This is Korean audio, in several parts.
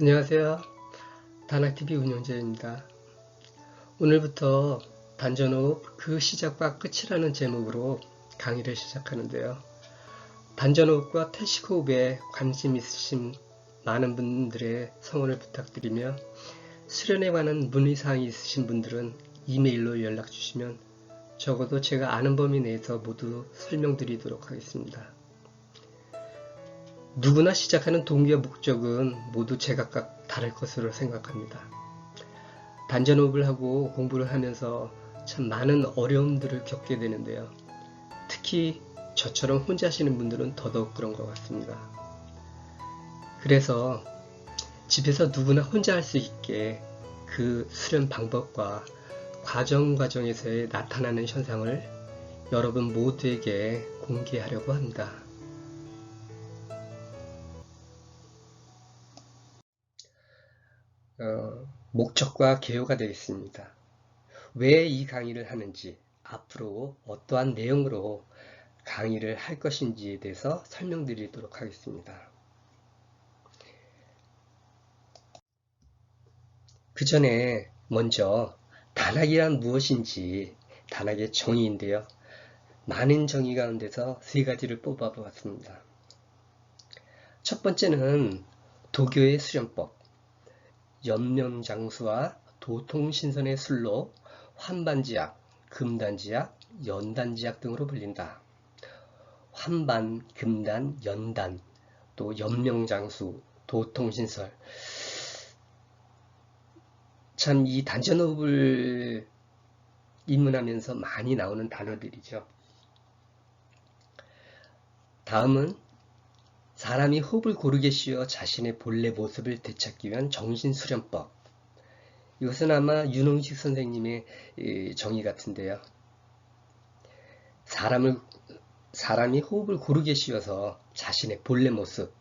안녕하세요. 다나TV 운영자입니다. 오늘부터 단전호흡 그 시작과 끝이라는 제목으로 강의를 시작하는데요. 단전호흡과 태식호흡에 관심 있으신 많은 분들의 성원을 부탁드리며 수련에 관한 문의사항이 있으신 분들은 이메일로 연락 주시면 적어도 제가 아는 범위 내에서 모두 설명드리도록 하겠습니다. 누구나 시작하는 동기와 목적은 모두 제각각 다를 것으로 생각합니다. 단전호흡을 하고 공부를 하면서 참 많은 어려움들을 겪게 되는데요. 특히 저처럼 혼자 하시는 분들은 더더욱 그런 것 같습니다. 그래서 집에서 누구나 혼자 할 수 있게 그 수련 방법과 과정에서의 나타나는 현상을 여러분 모두에게 공개하려고 합니다. 목적과 개요가 되겠습니다. 왜 이 강의를 하는지, 앞으로 어떠한 내용으로 강의를 할 것인지에 대해서 설명드리도록 하겠습니다. 그 전에 먼저 단학이란 무엇인지, 단학의 정의인데요. 많은 정의 가운데서 세 가지를 뽑아보았습니다. 첫 번째는 도교의 수련법, 연명장수와 도통신선의 술로 환반지약, 금단지약, 연단지약 등으로 불린다. 환반, 금단, 연단, 또 연명장수, 도통신설. 참 이 단전호흡을 입문하면서 많이 나오는 단어들이죠. 다음은 사람이 호흡을 고르게 쉬어 자신의 본래 모습을 되찾기 위한 정신수련법. 이것은 아마 윤홍식 선생님의 정의 같은데요. 사람이 호흡을 고르게 쉬어서 자신의 본래 모습,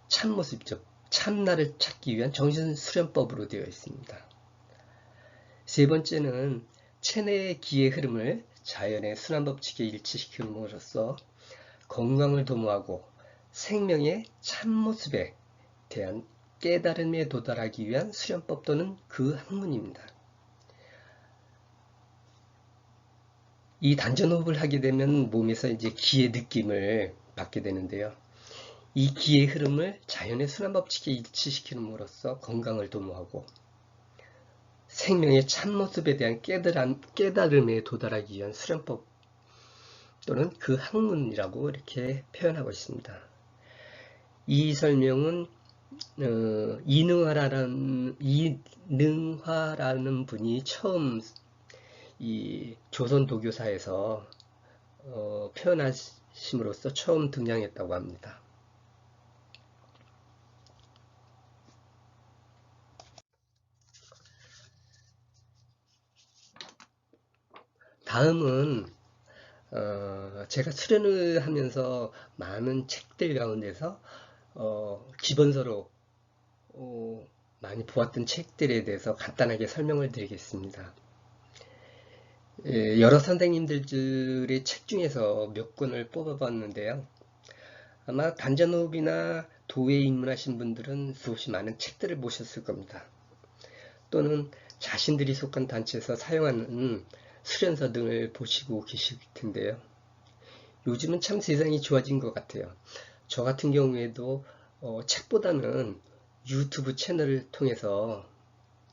참모습이죠. 참나를 찾기 위한 정신수련법으로 되어 있습니다. 세 번째는 체내의 기의 흐름을 자연의 순환법칙에 일치시킴으로써 건강을 도모하고 생명의 참모습에 대한 깨달음에 도달하기 위한 수련법 또는 그 학문입니다. 이 단전호흡을 하게 되면 몸에서 이제 기의 느낌을 받게 되는데요. 이 기의 흐름을 자연의 순환법칙에 일치시킴으로써 건강을 도모하고 생명의 참모습에 대한 깨달음에 도달하기 위한 수련법 또는 그 학문이라고 이렇게 표현하고 있습니다. 이 설명은 이능화라는 분이 처음 이 조선 도교사에서 표현하심으로써 처음 등장했다고 합니다. 다음은 제가 수련을 하면서 많은 책들 가운데서 기본서로 많이 보았던 책들에 대해서 간단하게 설명을 드리겠습니다. 여러 선생님들의 책 중에서 몇 권을 뽑아봤는데요. 아마 단전호흡이나 도에 입문하신 분들은 수없이 많은 책들을 보셨을 겁니다. 또는 자신들이 속한 단체에서 사용하는 수련서 등을 보시고 계실 텐데요. 요즘은 참 세상이 좋아진 것 같아요. 저 같은 경우에도 책보다는 유튜브 채널을 통해서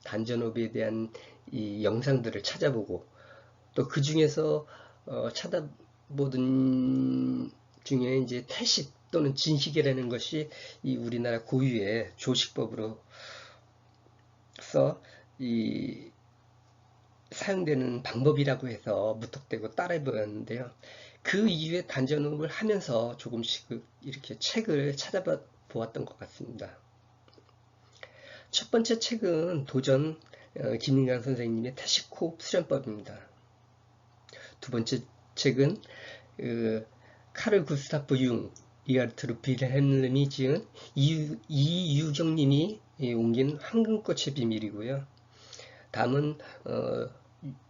단전호흡에 대한 이 영상들을 찾아보고 또 그 중에서 찾아보던 중에 이제 태식 또는 진식이라는 것이 이 우리나라 고유의 조식법으로서 이 사용되는 방법이라고 해서 무턱대고 따라해보았는데요. 그 이후에 단전호흡을 하면서 조금씩 이렇게 책을 찾아보았던 것 같습니다. 첫 번째 책은 도전 김인강 선생님의 태식호흡 수련법입니다. 두 번째 책은 카를 구스타프 융, 리하르트 빌헬름이 지은 이유경님이 옮긴 황금꽃의 비밀이고요. 다음은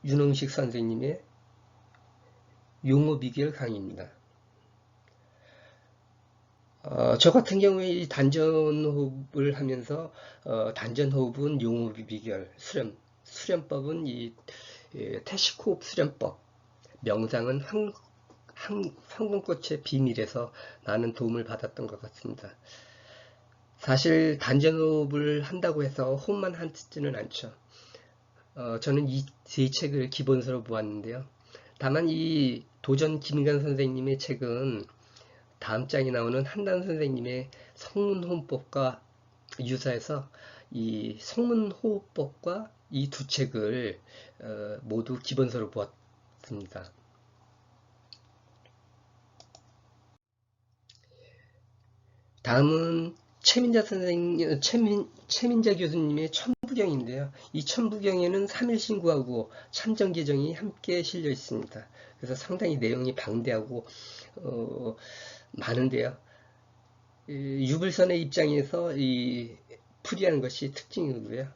윤홍식 선생님의 용어 비결 강의입니다. 저 같은 경우에 이 단전호흡을 하면서 단전호흡은 용호흡 비결, 수련법은 태식호흡 수련법, 명상은 황금꽃의 비밀에서 많은 도움을 받았던 것 같습니다. 사실 단전호흡을 한다고 해서 호흡만 하지는 않죠. 저는 이 세 책을 기본서로 보았는데요. 다만 이 도전 김인관 선생님의 책은 다음 장에 나오는 한단 선생님의 성문호흡법과 유사해서 이 성문호흡법과 이 두 책을 모두 기본서로 보았습니다. 다음은 최민자 교수님의 천부경인데요. 이 천부경에는 3일신구하고 참정개정이 함께 실려 있습니다. 그래서 상당히 내용이 방대하고 많은데요. 유불선의 입장에서 풀이하는 것이 특징이고요.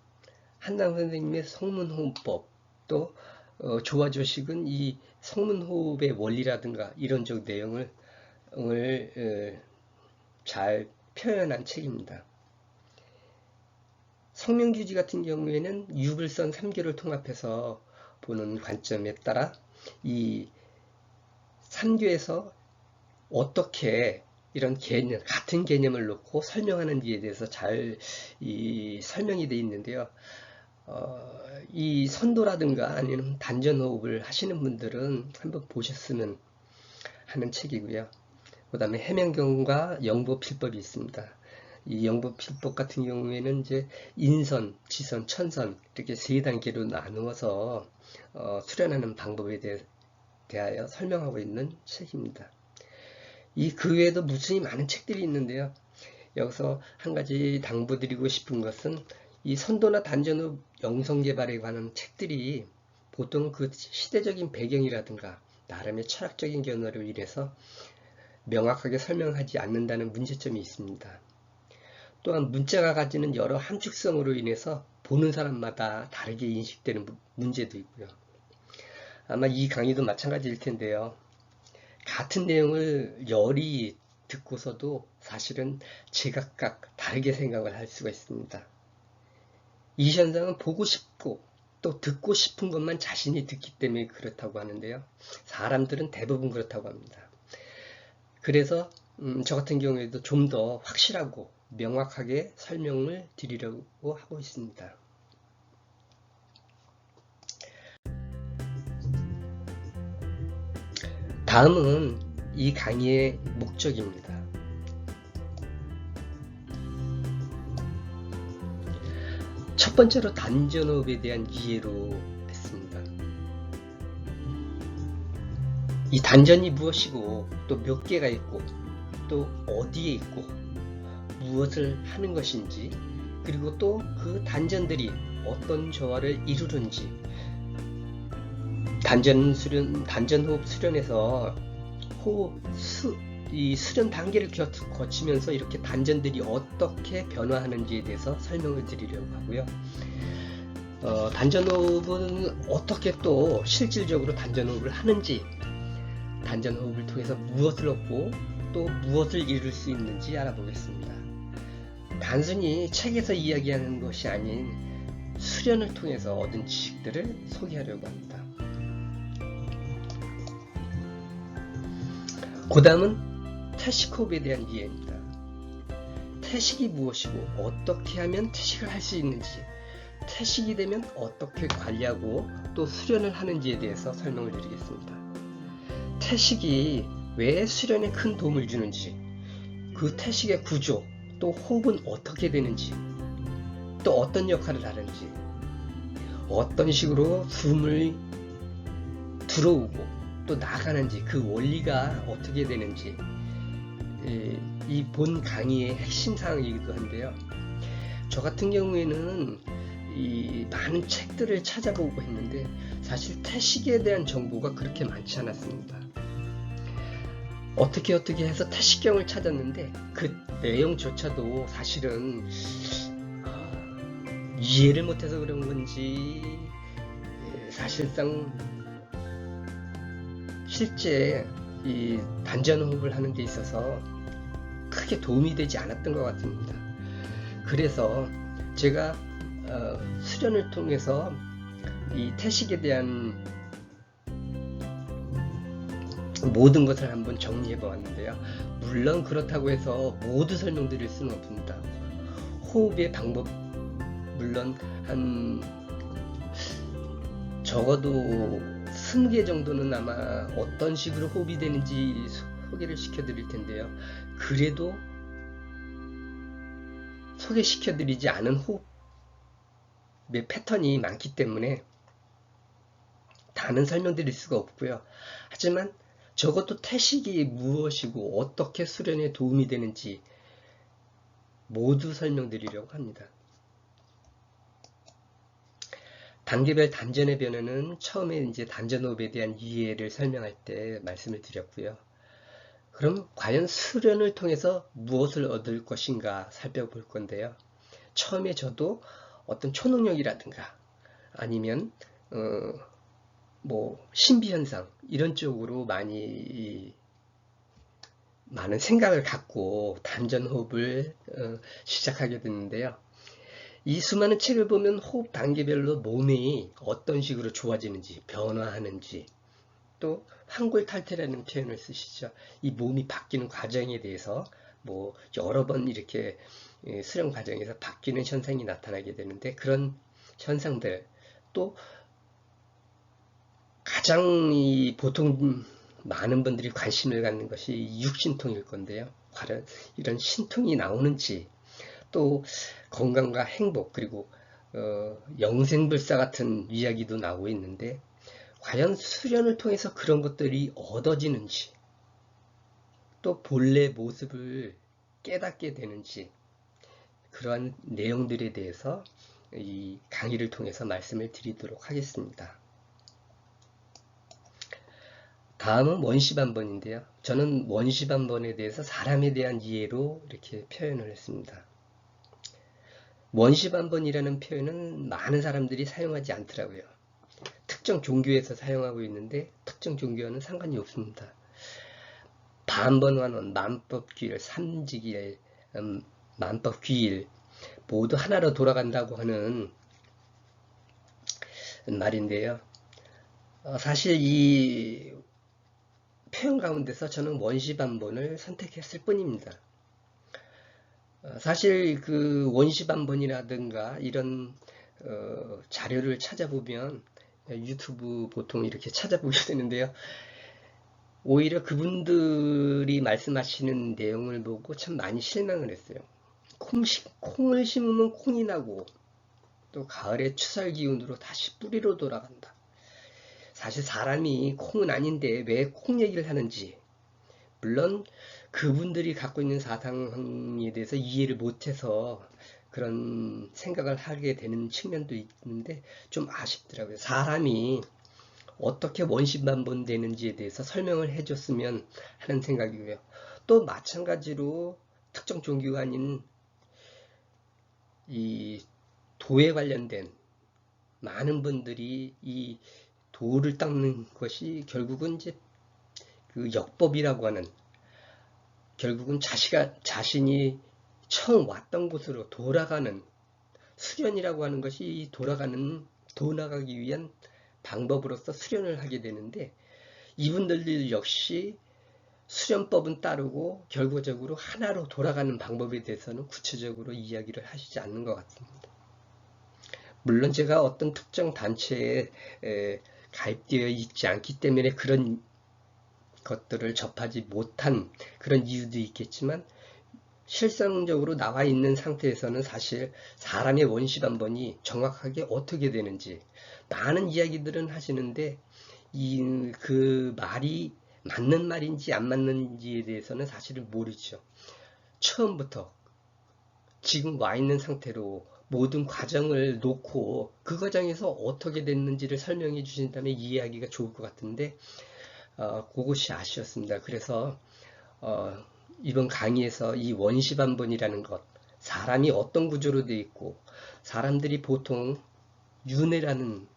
한남 선생님의 성문호흡법, 또 조화조식은 이 성문호흡의 원리라든가 이론적 내용을 잘 표현한 책입니다. 성명규지 같은 경우에는 유불선 3교를 통합해서 보는 관점에 따라 이 3교에서 어떻게 이런 개념, 같은 개념을 놓고 설명하는지에 대해서 잘 설명이 되어 있는데요. 이 선도라든가 아니면 단전호흡을 하시는 분들은 한번 보셨으면 하는 책이고요. 그 다음에 해명경과 영법필법이 있습니다. 이 영법필법 같은 경우에는 이제 인선, 지선, 천선 이렇게 세 단계로 나누어서 수련하는 방법에 대하여 설명하고 있는 책입니다. 그 외에도 무수히 많은 책들이 있는데요. 여기서 한 가지 당부드리고 싶은 것은 이 선도나 단전호흡 영성개발에 관한 책들이 보통 그 시대적인 배경이라든가 나름의 철학적인 견해로 인해서 명확하게 설명하지 않는다는 문제점이 있습니다. 또한 문자가 가지는 여러 함축성으로 인해서 보는 사람마다 다르게 인식되는 문제도 있고요. 아마 이 강의도 마찬가지일 텐데요. 같은 내용을 열이 듣고서도 사실은 제각각 다르게 생각을 할 수가 있습니다. 이 현상은 보고 싶고 또 듣고 싶은 것만 자신이 듣기 때문에 그렇다고 하는데요. 사람들은 대부분 그렇다고 합니다. 그래서 저 같은 경우에도 좀 더 확실하고 명확하게 설명을 드리려고 하고 있습니다. 다음은 이 강의의 목적입니다. 첫 번째로 단전호흡에 대한 이해로 했습니다. 이 단전이 무엇이고 또 몇 개가 있고 또 어디에 있고 무엇을 하는 것인지, 그리고 또 그 단전들이 어떤 조화를 이루는지, 단전호흡 수련에서 이 수련 단계를 거치면서 이렇게 단전들이 어떻게 변화하는지에 대해서 설명을 드리려고 하고요. 단전호흡은 어떻게 또 실질적으로 단전호흡을 하는지, 단전호흡을 통해서 무엇을 얻고 또 무엇을 이룰 수 있는지 알아보겠습니다. 단순히 책에서 이야기하는 것이 아닌 수련을 통해서 얻은 지식들을 소개하려고 합니다. 그 다음은 태식호흡에 대한 이해입니다. 태식이 무엇이고 어떻게 하면 태식을 할 수 있는지, 태식이 되면 어떻게 관리하고 또 수련을 하는지에 대해서 설명을 드리겠습니다. 태식이 왜 수련에 큰 도움을 주는지, 그 태식의 구조, 또 호흡은 어떻게 되는지, 또 어떤 역할을 하는지, 어떤 식으로 숨을 들어오고 또 나가는지, 그 원리가 어떻게 되는지, 이 본 강의의 핵심 사항이기도 한데요. 저 같은 경우에는 이 많은 책들을 찾아보고 했는데 사실 태식에 대한 정보가 그렇게 많지 않았습니다. 어떻게 해서 태식경을 찾았는데 그 내용조차도 사실은 이해를 못해서 그런 건지, 사실상 실제 이 단전호흡을 하는 데 있어서 크게 도움이 되지 않았던 것 같습니다. 그래서 제가 수련을 통해서 이 태식에 대한 모든 것을 한번 정리해 보았는데요. 물론 그렇다고 해서 모두 설명드릴 수는 없습니다. 호흡의 방법, 물론 한 적어도 20개 정도는 아마 어떤 식으로 호흡이 되는지 소개를 시켜 드릴 텐데요. 그래도 소개시켜 드리지 않은 호흡의 패턴이 많기 때문에 다는 설명드릴 수가 없고요. 하지만 적어도 태식이 무엇이고 어떻게 수련에 도움이 되는지 모두 설명드리려고 합니다. 단계별 단전의 변화는 처음에 이제 단전호흡에 대한 이해를 설명할 때 말씀을 드렸고요. 그럼 과연 수련을 통해서 무엇을 얻을 것인가 살펴볼 건데요. 처음에 저도 어떤 초능력이라든가 아니면 뭐 신비현상 이런 쪽으로 많은 생각을 갖고 단전호흡을 시작하게 됐는데요. 이 수많은 책을 보면 호흡 단계별로 몸이 어떤 식으로 좋아지는지 변화하는지 또 환골탈태라는 표현을 쓰시죠. 이 몸이 바뀌는 과정에 대해서 뭐 여러 번 이렇게 수련 과정에서 바뀌는 현상이 나타나게 되는데 그런 현상들 또 가장 보통 많은 분들이 관심을 갖는 것이 육신통일 건데요. 과연 이런 신통이 나오는지 또 건강과 행복 그리고 영생불사 같은 이야기도 나오고 있는데 과연 수련을 통해서 그런 것들이 얻어지는지 또 본래 모습을 깨닫게 되는지 그러한 내용들에 대해서 이 강의를 통해서 말씀을 드리도록 하겠습니다. 다음은 원시반번인데요. 저는 원시반번에 대해서 사람에 대한 이해로 이렇게 표현을 했습니다. 원시반번이라는 표현은 많은 사람들이 사용하지 않더라고요. 특정 종교에서 사용하고 있는데 특정 종교와는 상관이 없습니다. 반번환원, 만법귀일, 삼직일, 만법귀일 모두 하나로 돌아간다고 하는 말인데요. 사실 이 표현 가운데서 저는 원시반번을 선택했을 뿐입니다. 사실 그 원시반번이라든가 이런 자료를 찾아보면 유튜브 보통 이렇게 찾아보게 되는데요. 오히려 그분들이 말씀하시는 내용을 보고 참 많이 실망을 했어요. 콩을 심으면 콩이 나고 또 가을의 추설 기운으로 다시 뿌리로 돌아간다. 사실 사람이 콩은 아닌데 왜 콩 얘기를 하는지 물론 그분들이 갖고 있는 사상에 대해서 이해를 못해서 그런 생각을 하게 되는 측면도 있는데 좀 아쉽더라고요. 사람이 어떻게 원시반번 되는지에 대해서 설명을 해줬으면 하는 생각이고요. 또 마찬가지로 특정 종교가 아닌 이 도에 관련된 많은 분들이 이 도를 닦는 것이 결국은 이제 그 역법이라고 하는 결국은 자신이 처음 왔던 곳으로 돌아가는 수련이라고 하는 것이 돌아가기 위한 방법으로서 수련을 하게 되는데 이분들 역시 수련법은 따르고 결과적으로 하나로 돌아가는 방법에 대해서는 구체적으로 이야기를 하시지 않는 것 같습니다. 물론 제가 어떤 특정 단체에 가입되어 있지 않기 때문에 그런 것들을 접하지 못한 그런 이유도 있겠지만 실성적으로 나와 있는 상태에서는 사실 사람의 원시반번이 정확하게 어떻게 되는지 많은 이야기들은 하시는데 그 말이 맞는 말인지 안 맞는지에 대해서는 사실은 모르죠. 처음부터 지금 와 있는 상태로 모든 과정을 놓고 그 과정에서 어떻게 됐는지를 설명해 주신다면 이해하기가 좋을 것 같은데 그것이 아쉬웠습니다. 그래서 이번 강의에서 이 원시반번이라는 것, 사람이 어떤 구조로 되어 있고 사람들이 보통 윤회라는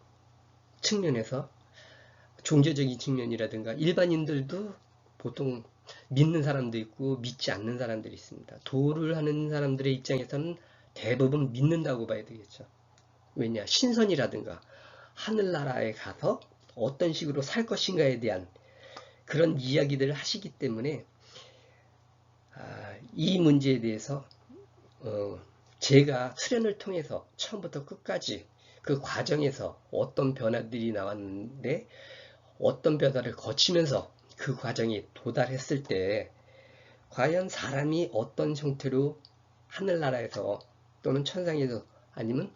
측면에서 종교적인 측면이라든가 일반인들도 보통 믿는 사람도 있고 믿지 않는 사람들이 있습니다. 도를 하는 사람들의 입장에서는 대부분 믿는다고 봐야 되겠죠. 왜냐? 신선이라든가 하늘나라에 가서 어떤 식으로 살 것인가에 대한 그런 이야기들을 하시기 때문에 이 문제에 대해서 제가 수련을 통해서 처음부터 끝까지 그 과정에서 어떤 변화들이 나왔는데 어떤 변화를 거치면서 그 과정이 도달했을 때 과연 사람이 어떤 형태로 하늘나라에서 또는 천상에서 아니면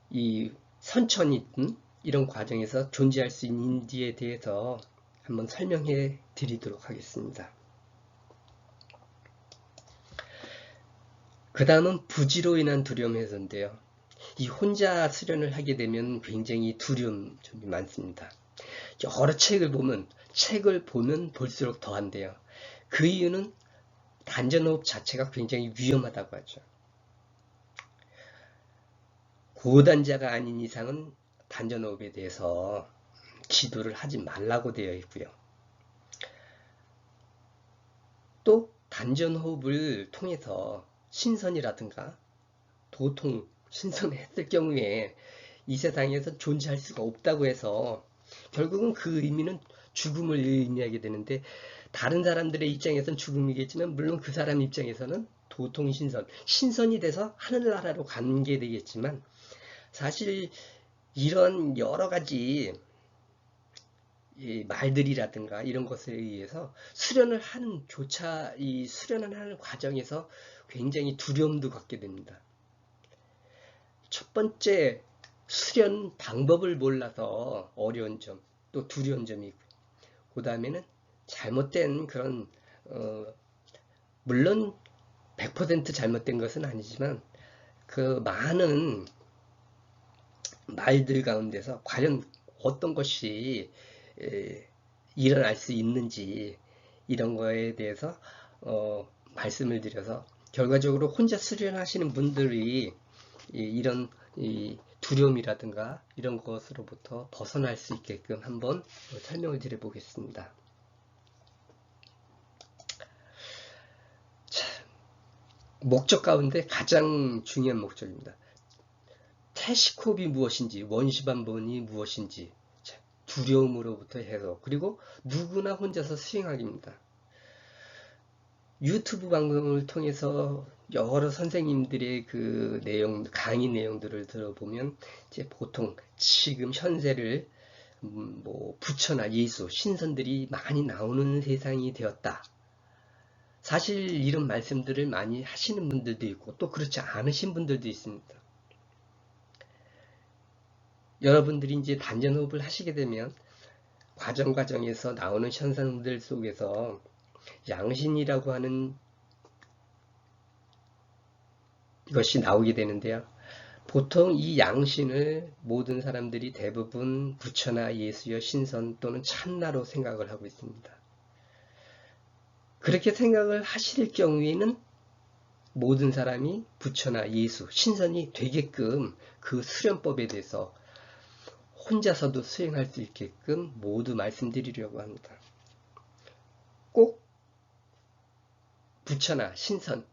이 선천이든 이런 과정에서 존재할 수 있는지에 대해서 한번 설명해 드리도록 하겠습니다. 그 다음은 부지로 인한 두려움 해소인데요. 이 혼자 수련을 하게 되면 굉장히 두려움 점이 많습니다. 여러 책을 보면 볼수록 더한데요. 그 이유는 단전호흡 자체가 굉장히 위험하다고 하죠. 고단자가 아닌 이상은 단전호흡에 대해서 지도를 하지 말라고 되어 있고요. 또 단전호흡을 통해서 신선이라든가 도통 신선했을 경우에 이 세상에서 존재할 수가 없다고 해서 결국은 그 의미는 죽음을 의미하게 되는데 다른 사람들의 입장에서는 죽음이겠지만 물론 그 사람 입장에서는 도통 신선이 돼서 하늘나라로 가게 되겠지만 사실 이런 여러 가지 말들이라든가 이런 것에 의해서 수련을 하는 과정에서 굉장히 두려움도 갖게 됩니다. 첫 번째 수련 방법을 몰라서 어려운 점, 또 두려운 점이 있고, 그 다음에는 잘못된 그런 물론 100% 잘못된 것은 아니지만 그 많은 말들 가운데서 과연 어떤 것이 일어날 수 있는지 이런 거에 대해서 말씀을 드려서 결과적으로 혼자 수련하시는 분들이 이런 두려움이라든가 이런 것으로부터 벗어날 수 있게끔 한번 설명을 드려 보겠습니다. 목적 가운데 가장 중요한 목적입니다. 태식호흡이 무엇인지, 원시반복이 무엇인지, 두려움으로부터 해서, 그리고 누구나 혼자서 수행하기입니다. 유튜브 방송을 통해서 여러 선생님들의 그 강의 내용들을 들어보면 이제 보통 지금 현세를 부처나 예수, 신선들이 많이 나오는 세상이 되었다. 사실 이런 말씀들을 많이 하시는 분들도 있고 또 그렇지 않으신 분들도 있습니다. 여러분들이 이제 단전호흡을 하시게 되면 과정에서 나오는 현상들 속에서 양신이라고 하는 것이 나오게 되는데요. 보통 이 양신을 모든 사람들이 대부분 부처나 예수여 신선 또는 참나로 생각을 하고 있습니다. 그렇게 생각을 하실 경우에는 모든 사람이 부처나 예수, 신선이 되게끔 그 수련법에 대해서 혼자서도 수행할 수 있게끔 모두 말씀드리려고 합니다. 꼭 부처나 신선,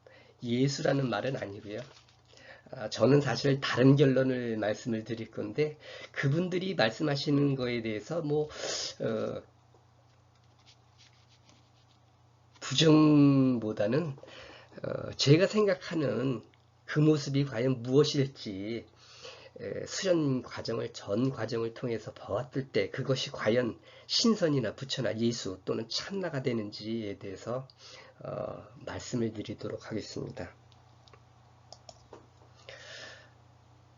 예수라는 말은 아니고요. 저는 사실 다른 결론을 말씀을 드릴 건데 그분들이 말씀하시는 거에 대해서 부정보다는 제가 생각하는 그 모습이 과연 무엇일지 수련 과정을 전 과정을 통해서 보았을 때 그것이 과연 신선이나 부처나 예수 또는 참나가 되는지에 대해서 말씀을 드리도록 하겠습니다.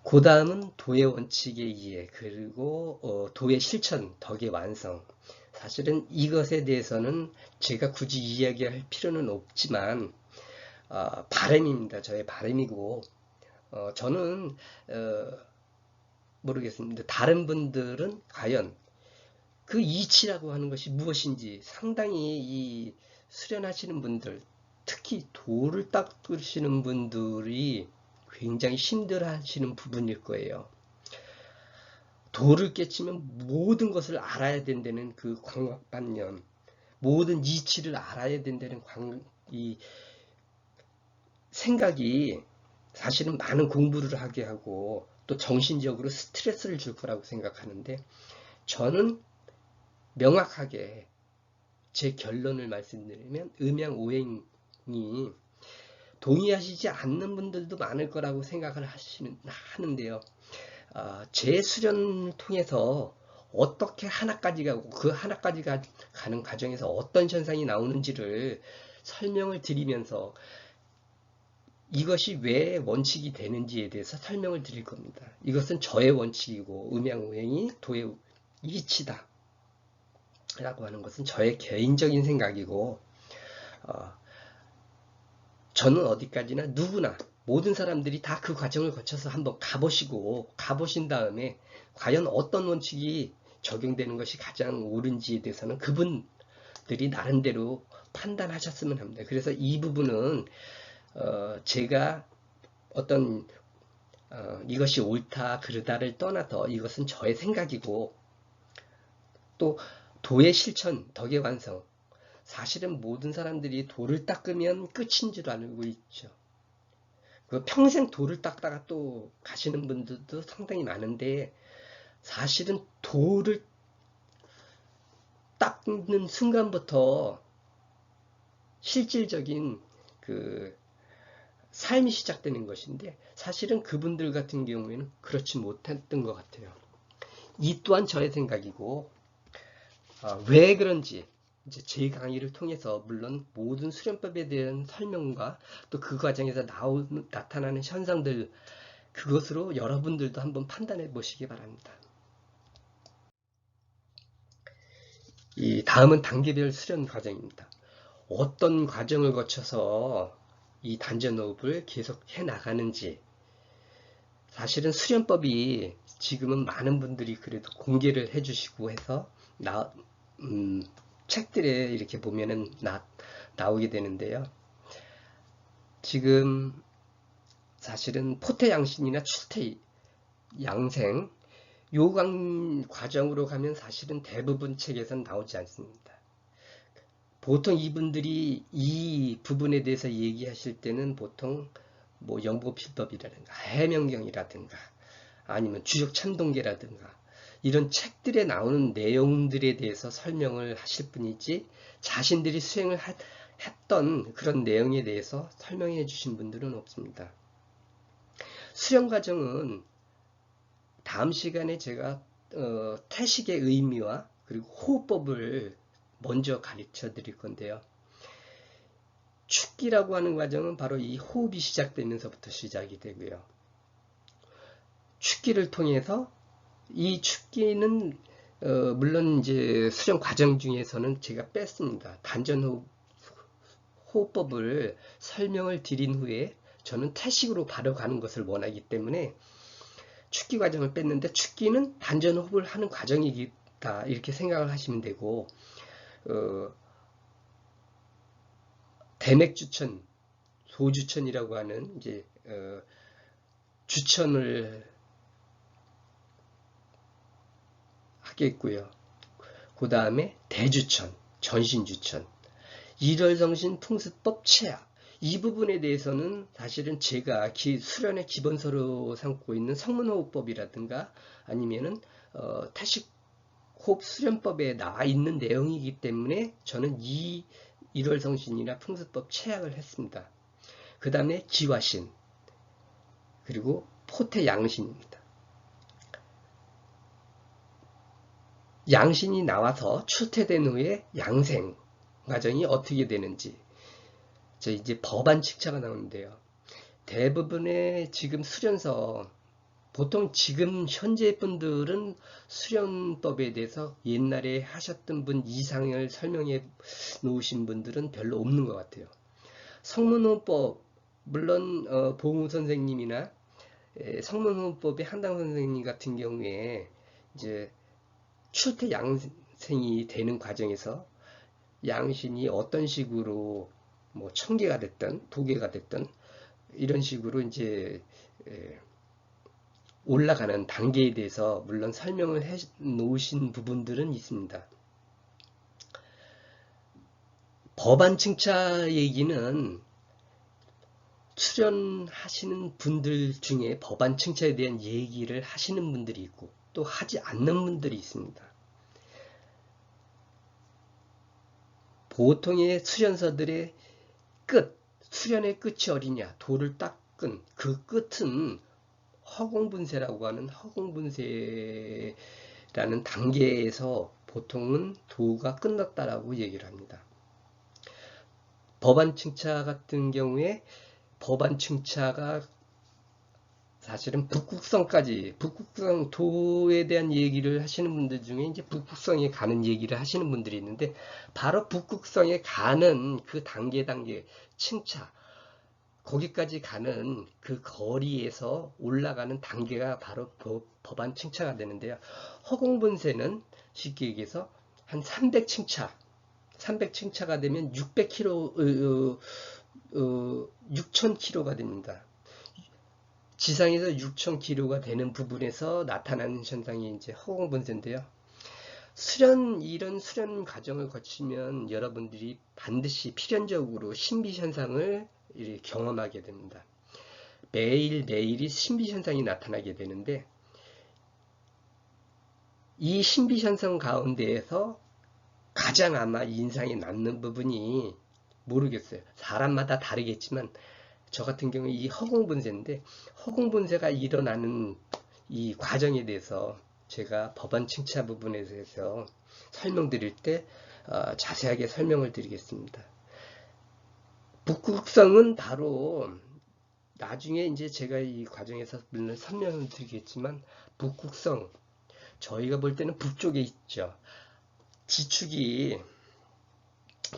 그 다음은 도의 원칙의 이해, 그리고 도의 실천, 덕의 완성. 사실은 이것에 대해서는 제가 굳이 이야기할 필요는 없지만 바람입니다. 저의 바람이고 저는 모르겠습니다. 다른 분들은 과연 그 이치라고 하는 것이 무엇인지 상당히 이 수련하시는 분들, 특히 도를 닦으시는 분들이 굉장히 힘들어하시는 부분일 거예요. 도를 깨치면 모든 것을 알아야 된다는 그 강박관념, 모든 이치를 알아야 된다는 이 생각이 사실은 많은 공부를 하게 하고 또 정신적으로 스트레스를 줄 거라고 생각하는데, 저는 명확하게 제 결론을 말씀드리면 음양오행이 동의하시지 않는 분들도 많을 거라고 생각을 하는데요. 제 수련을 통해서 어떻게 하나까지 가고 그 하나까지가 가는 과정에서 어떤 현상이 나오는지를 설명을 드리면서 이것이 왜 원칙이 되는지에 대해서 설명을 드릴 겁니다. 이것은 저의 원칙이고 음양오행이 도의 이치다 라고 하는 것은 저의 개인적인 생각이고, 저는 어디까지나 누구나 모든 사람들이 다 그 과정을 거쳐서 한번 가보신 다음에 과연 어떤 원칙이 적용되는 것이 가장 옳은지에 대해서는 그분들이 나름대로 판단하셨으면 합니다. 그래서 이 부분은 제가 어떤 이것이 옳다 그르다를 떠나서 이것은 저의 생각이고, 또 도의 실천, 덕의 완성, 사실은 모든 사람들이 도를 닦으면 끝인 줄 알고 있죠. 그 평생 도를 닦다가 또 가시는 분들도 상당히 많은데, 사실은 도를 닦는 순간부터 실질적인 그 삶이 시작되는 것인데, 사실은 그분들 같은 경우에는 그렇지 못했던 것 같아요. 이 또한 저의 생각이고, 왜 그런지 이제 제 강의를 통해서 물론 모든 수련법에 대한 설명과 또 그 과정에서 나타나는 현상들, 그것으로 여러분들도 한번 판단해 보시기 바랍니다. 이 다음은 단계별 수련 과정입니다. 어떤 과정을 거쳐서 이 단전호흡을 계속 해 나가는지, 사실은 수련법이 지금은 많은 분들이 그래도 공개를 해주시고 해서 책들에 이렇게 보면은 나오게 되는데요. 지금 사실은 포태양신이나 출태양생 요 과정으로 가면 사실은 대부분 책에선 나오지 않습니다. 보통 이분들이 이 부분에 대해서 얘기하실 때는 보통 뭐 영보필법이라든가 해명경이라든가 아니면 주적참동계라든가 이런 책들에 나오는 내용들에 대해서 설명을 하실 뿐이지, 자신들이 수행을 했던 그런 내용에 대해서 설명해 주신 분들은 없습니다. 수련 과정은 다음 시간에 제가 태식의 의미와 그리고 호흡법을 먼저 가르쳐 드릴 건데요. 축기라고 하는 과정은 바로 이 호흡이 시작되면서부터 시작이 되고요. 축기를 통해서 이 축기는 물론 이제 수련 과정 중에서는 제가 뺐습니다. 단전 호흡법을 설명을 드린 후에 저는 태식으로 바로 가는 것을 원하기 때문에 축기 과정을 뺐는데, 축기는 단전 호흡을 하는 과정이다 이렇게 생각을 하시면 되고, 대맥주천, 소주천이라고 하는 이제 주천을 하겠고요. 그 다음에 대주천, 전신주천, 일월성신 풍습법 체학, 이 부분에 대해서는 사실은 제가 수련의 기본서로 삼고 있는 성문호흡법이라든가 아니면은 태식호흡 수련법에 나와 있는 내용이기 때문에 저는 이 일월성신이나 풍습법 체학을 했습니다. 그 다음에 기화신, 그리고 포태양신입니다. 양신이 나와서 출퇴된 후에 양생 과정이 어떻게 되는지, 이제 법안칙차가 나오는데요. 대부분의 지금 수련서, 보통 지금 현재 분들은 수련법에 대해서 옛날에 하셨던 분 이상을 설명해 놓으신 분들은 별로 없는 것 같아요. 성문호흡법, 물론 봉우 선생님이나 성문호흡법의 한당 선생님 같은 경우에 이제 출퇴 양생이 되는 과정에서 양신이 어떤 식으로 뭐 천계가 됐든 도계가 됐든 이런 식으로 이제 올라가는 단계에 대해서 물론 설명을 해 놓으신 부분들은 있습니다. 법안 칭차 얘기는 출연하시는 분들 중에 법안 칭차에 대한 얘기를 하시는 분들이 있고 또 하지 않는 분들이 있습니다. 보통의 출연서들의 끝, 수련의 끝이 어디냐? 도를 닦은 그 끝은 허공분세라고 하는 허공분세라는 단계에서 보통은 도가 끝났다라고 얘기를 합니다. 법안 칭차 같은 경우에 법안 칭차가 사실은 북극성까지, 북극성 도에 대한 얘기를 하시는 분들 중에 이제 북극성에 가는 얘기를 하시는 분들이 있는데, 바로 북극성에 가는 그 단계 칭차, 거기까지 가는 그 거리에서 올라가는 단계가 바로 법안 칭차가 되는데요. 허공분세는 쉽게 얘기해서 한 300칭차가 되면 600km, 6000km가 됩니다. 지상에서 6000km가 되는 부분에서 나타나는 현상이 이제 허공분세인데요. 이런 수련 과정을 거치면 여러분들이 반드시 필연적으로 신비현상을 경험하게 됩니다. 매일매일이 신비현상이 나타나게 되는데, 이 신비현상 가운데에서 가장 아마 인상에 남는 부분이, 모르겠어요. 사람마다 다르겠지만 저 같은 경우에 이 허공분세인데, 허공분세가 일어나는 이 과정에 대해서 제가 법안 칭차 부분에 대해서 설명드릴 때 자세하게 설명을 드리겠습니다. 북극성은 바로 나중에 이제 제가 이 과정에서 물론 설명을 드리겠지만, 북극성, 저희가 볼 때는 북쪽에 있죠. 지축이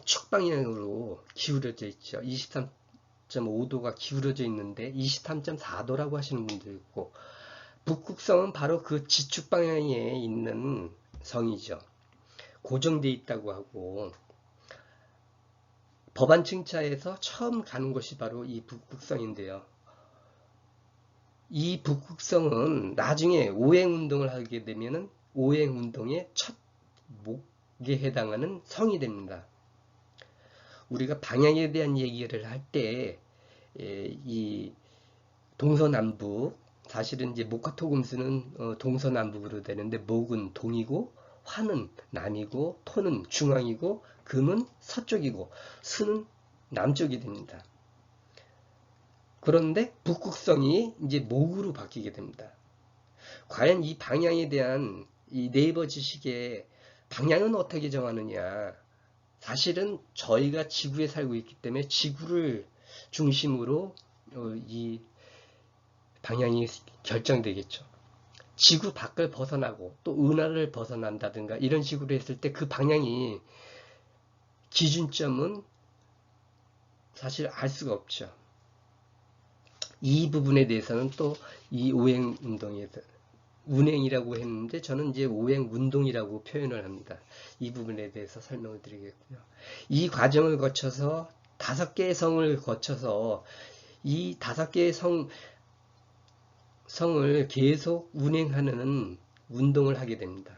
축방향으로 기울어져 있죠. 23.5도가 기울어져 있는데 23.4도라고 하시는 분도 있고, 북극성은 바로 그 지축 방향에 있는 성이죠. 고정되어 있다고 하고, 법안 칭차에서 처음 가는 곳이 바로 이 북극성인데요. 이 북극성은 나중에 오행운동을 하게 되면은 오행운동의 첫 목에 해당하는 성이 됩니다. 우리가 방향에 대한 얘기를 할 때 이 동서남북, 사실은 이제 목화 토금수는 동서남북으로 되는데, 목은 동이고 화는 남이고 토는 중앙이고 금은 서쪽이고 수는 남쪽이 됩니다. 그런데 북극성이 이제 목으로 바뀌게 됩니다. 과연 이 방향에 대한 이 네이버 지식의 방향은 어떻게 정하느냐? 사실은 저희가 지구에 살고 있기 때문에 지구를 중심으로 이 방향이 결정되겠죠. 지구 밖을 벗어나고 또 은하를 벗어난다든가 이런 식으로 했을 때 그 방향이, 기준점은 사실 알 수가 없죠. 이 부분에 대해서는 또 이 오행운동에서 운행이라고 했는데 저는 이제 오행운동이라고 표현을 합니다. 이 부분에 대해서 설명을 드리겠고요. 이 과정을 거쳐서 5개의 성을 거쳐서 이 5개의 성을 계속 운행하는 운동을 하게 됩니다.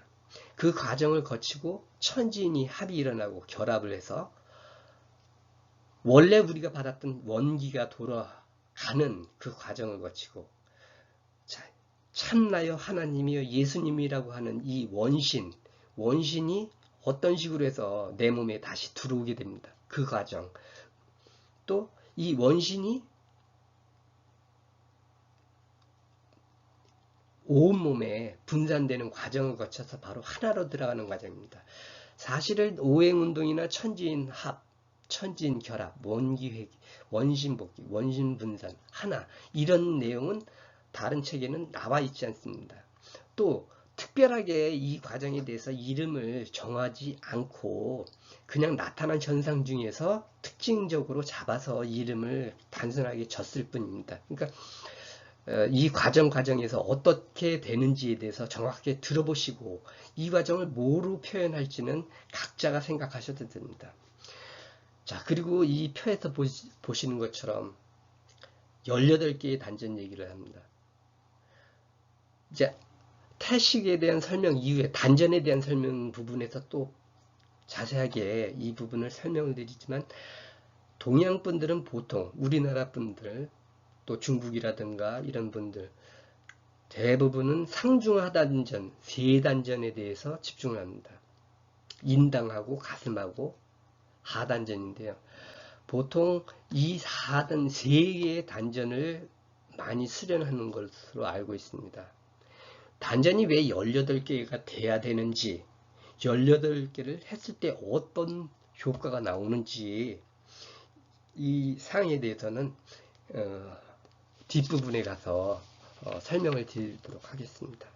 그 과정을 거치고 천지인이 합이 일어나고 결합을 해서 원래 우리가 받았던 원기가 돌아가는 그 과정을 거치고, 참나여 하나님이여 예수님이라고 하는 이 원신이 어떤 식으로 해서 내 몸에 다시 들어오게 됩니다. 그 과정. 또 이 원신이 온몸에 분산되는 과정을 거쳐서 바로 하나로 들어가는 과정입니다. 사실은 오행운동이나 천지인 합, 천지인 결합, 원기회귀, 원신복귀, 원신분산, 하나, 이런 내용은 다른 책에는 나와 있지 않습니다. 또 특별하게 이 과정에 대해서 이름을 정하지 않고 그냥 나타난 현상 중에서 특징적으로 잡아서 이름을 단순하게 줬을 뿐입니다. 그러니까 이 과정에서 어떻게 되는지에 대해서 정확하게 들어보시고 이 과정을 뭐로 표현할지는 각자가 생각하셔도 됩니다. 자, 그리고 이 표에서 보시는 것처럼 18개의 단전 얘기를 합니다. 이제 태식에 대한 설명 이후에 단전에 대한 설명 부분에서 또 자세하게 이 부분을 설명을 드리지만 동양 분들은 보통 우리나라 분들 또 중국이라든가 이런 분들 대부분은 상중하단전, 세단전에 대해서 집중을 합니다. 인당하고 가슴하고 하단전인데요. 보통 이 4단 3개의 단전을 많이 수련하는 것으로 알고 있습니다. 단전이 왜 18개가 돼야 되는지, 18개를 했을 때 어떤 효과가 나오는지 이 사항에 대해서는 뒷부분에 가서 설명을 드리도록 하겠습니다.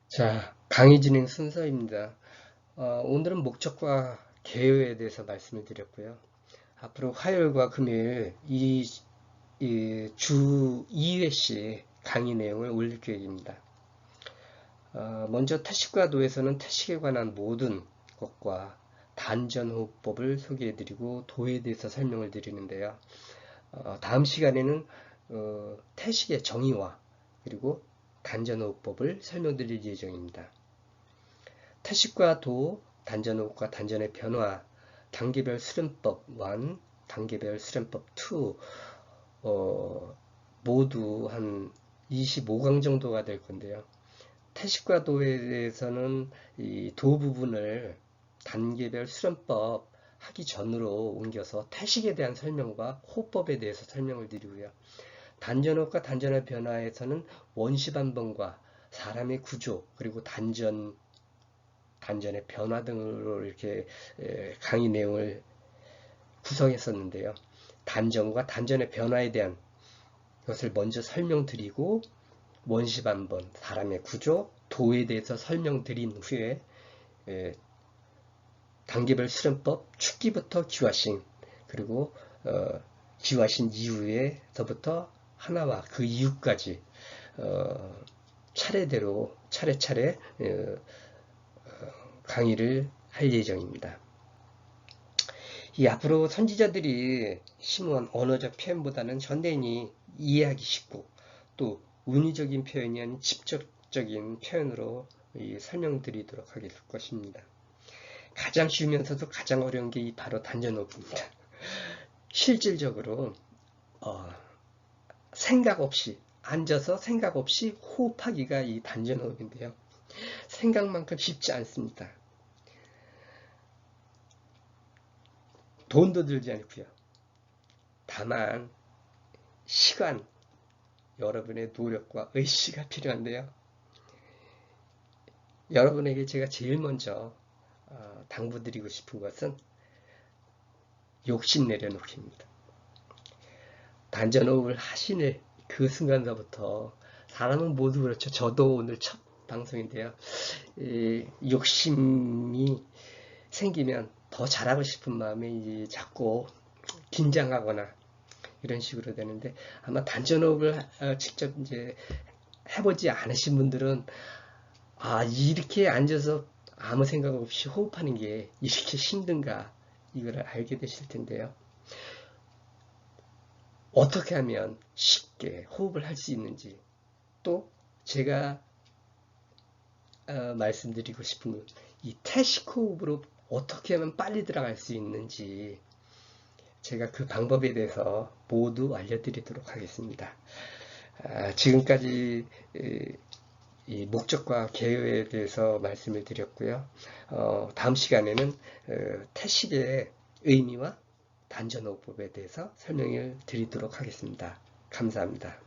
자, 강의 진행 순서입니다. 오늘은 목적과 개요에 대해서 말씀을 드렸고요. 앞으로 화요일과 금요일 주 2회씩 강의 내용을 올릴 계획입니다. 먼저 태식과 도에서는 태식에 관한 모든 것과 단전호흡법을 소개해드리고 도에 대해서 설명을 드리는데요. 다음 시간에는 태식의 정의와 그리고 단전호흡법을 설명드릴 예정입니다. 태식과 도, 단전호흡과 단전의 변화, 단계별 수련법 1, 단계별 수련법 2 모두 한 25강 정도가 될 건데요. 태식과 도에 대해서는 이 도 부분을 단계별 수련법 하기 전으로 옮겨서 태식에 대한 설명과 호흡법에 대해서 설명을 드리고요. 단전호흡과 단전의 변화에서는 원시반번과 사람의 구조 그리고 단전의 변화 등으로 이렇게 강의 내용을 구성했었는데요. 단전과 단전의 변화에 대한 것을 먼저 설명드리고 원시반번, 사람의 구조, 도에 대해서 설명드린 후에 단계별 수련법, 축기부터 기화신, 그리고 기화신 이후에서부터 하나와 그 이후까지 차례대로 차례차례 강의를 할 예정입니다. 이 앞으로 선지자들이 심오한 언어적 표현보다는 현대인이 이해하기 쉽고 또 운의적인 표현이 아닌 직접적인 표현으로 설명드리도록 할 것입니다. 가장 쉬우면서도 가장 어려운 게 바로 단전호흡입니다. 실질적으로 생각 없이 앉아서 생각 없이 호흡하기가 이 단전호흡인데요. 생각만큼 쉽지 않습니다. 돈도 들지 않고요. 다만 시간, 여러분의 노력과 의지가 필요한데요. 여러분에게 제가 제일 먼저 당부드리고 싶은 것은 욕심 내려놓기입니다. 단전호흡을 하시는 그 순간서부터 사람은 모두 그렇죠. 저도 오늘 첫 방송인데요. 욕심이 생기면 더 잘하고 싶은 마음이 자꾸 긴장하거나 이런 식으로 되는데 아마 단전호흡을 직접 이제 해보지 않으신 분들은 이렇게 앉아서 아무 생각 없이 호흡하는 게 이렇게 힘든가 이걸 알게 되실 텐데요. 어떻게 하면 쉽게 호흡을 할 수 있는지 또 제가 말씀드리고 싶은 이 태식 호흡으로 어떻게 하면 빨리 들어갈 수 있는지 제가 그 방법에 대해서 모두 알려드리도록 하겠습니다. 지금까지 이 목적과 개요에 대해서 말씀을 드렸고요. 다음 시간에는 태식의 의미와 단전호흡법에 대해서 설명을 드리도록 하겠습니다. 감사합니다.